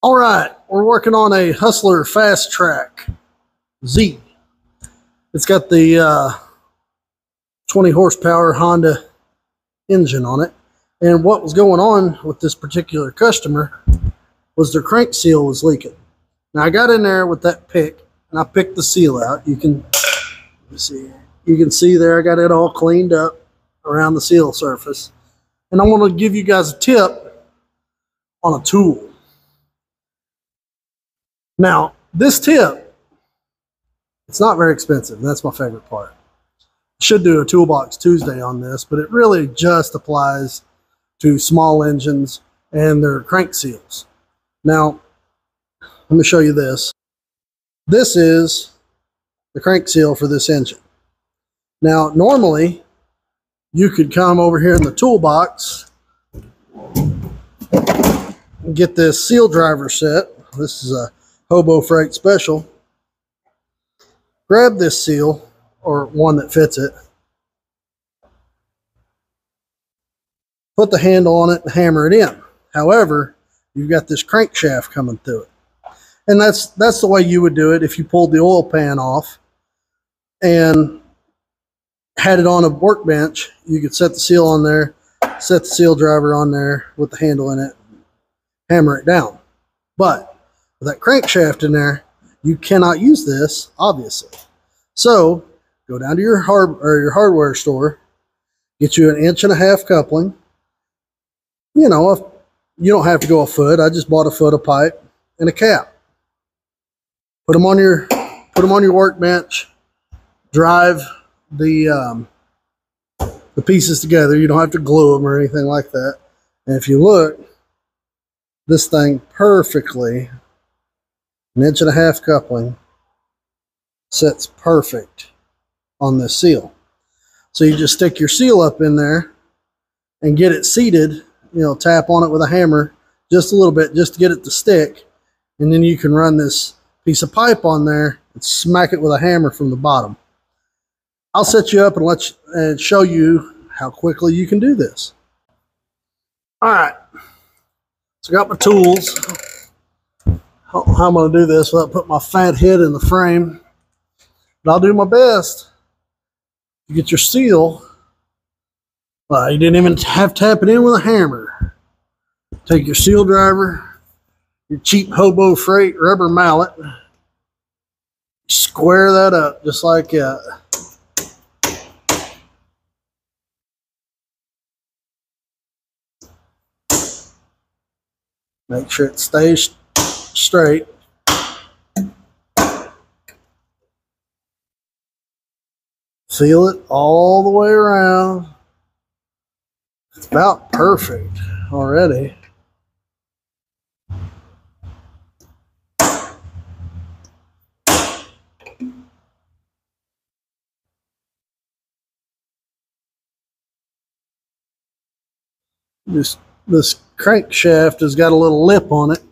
All right, we're working on a Hustler Fastrak Z. It's got the 20 horsepower Honda engine on it. And what was going on with this particular customer was their crank seal was leaking. Now I got in there with that pick and I picked the seal out. You can see there I got it all cleaned up around the seal surface. And I want to give you guys a tip on a tool. Now, this tip, it's not very expensive. That's my favorite part. Should do a Toolbox Tuesday on this, but it really just applies to small engines and their crank seals. Now, let me show you this. This is the crank seal for this engine. Now, normally, you could come over here in the toolbox and get this seal driver set. This is a Hobo Freight Special. Grab this seal, or one that fits it. Put the handle on it and hammer it in. However, you've got this crankshaft coming through it. And that's the way you would do it if you pulled the oil pan off and had it on a workbench. You could set the seal on there, set the seal driver on there with the handle in it, hammer it down. But with that crankshaft in there, you cannot use this, obviously. So go down to your hardware store, get you an 1.5 inch coupling. You know, if you don't have to go a foot. I just bought a foot of pipe and a cap. Put them on your workbench. Drive the pieces together. You don't have to glue them or anything like that. And if you look, this thing perfectly, 1.5 inch coupling, sets perfect on this seal. So you just stick your seal up in there and get it seated. You know, tap on it with a hammer just a little bit just to get it to stick. And then you can run this piece of pipe on there and smack it with a hammer from the bottom. I'll set you up and show you how quickly you can do this. All right, so I got my tools. How I'm going to do this without putting my fat head in the frame, but I'll do my best. You get your seal. You didn't even have to tap it in with a hammer. Take your seal driver, your cheap Hobo Freight rubber mallet, square that up just like that. Make sure it stays straight. Seal it all the way around. It's about perfect already. This crankshaft has got a little lip on it,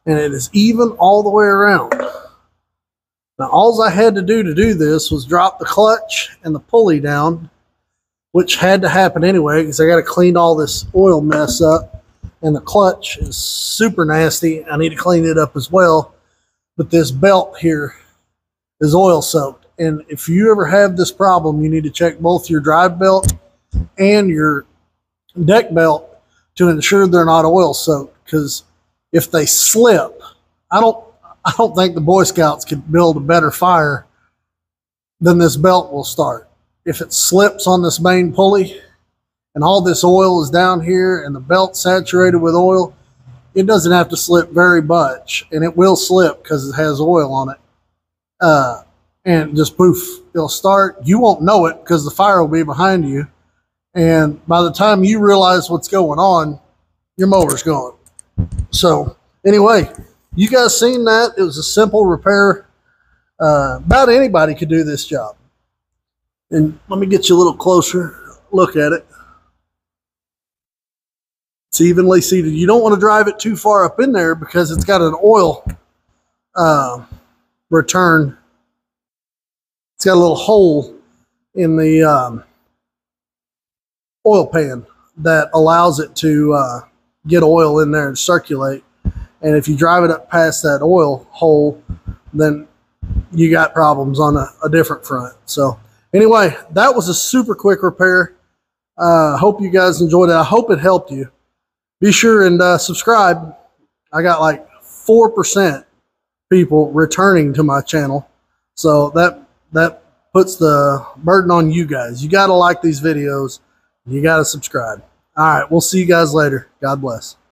and it is even all the way around. Now, all I had to do this was drop the clutch and the pulley down, which had to happen anyway because I got to clean all this oil mess up, and the clutch is super nasty. I need to clean it up as well. But this belt here is oil soaked, and if you ever have this problem, you need to check both your drive belt and your deck belt to ensure they're not oil soaked, because if they slip, I don't think the Boy Scouts could build a better fire than this belt will start. If it slips on this main pulley and all this oil is down here and the belt's saturated with oil, it doesn't have to slip very much, and it will slip because it has oil on it. And just poof, it'll start. You won't know it because the fire will be behind you. And by the time you realize what's going on, your motor's gone. So anyway, you guys seen that? It was a simple repair. About anybody could do this job. And let me get you a little closer. Look at it. It's evenly seated. You don't want to drive it too far up in there because it's got an oil return. It's got a little hole in the oil pan that allows it to get oil in there and circulate. And if you drive it up past that oil hole, then you got problems on a different front. So anyway, that was a super quick repair. Hope you guys enjoyed it. I hope it helped you. Be sure and subscribe. I got like 4% people returning to my channel. So that puts the burden on you guys. You got to like these videos. You got to subscribe. All right, we'll see you guys later. God bless.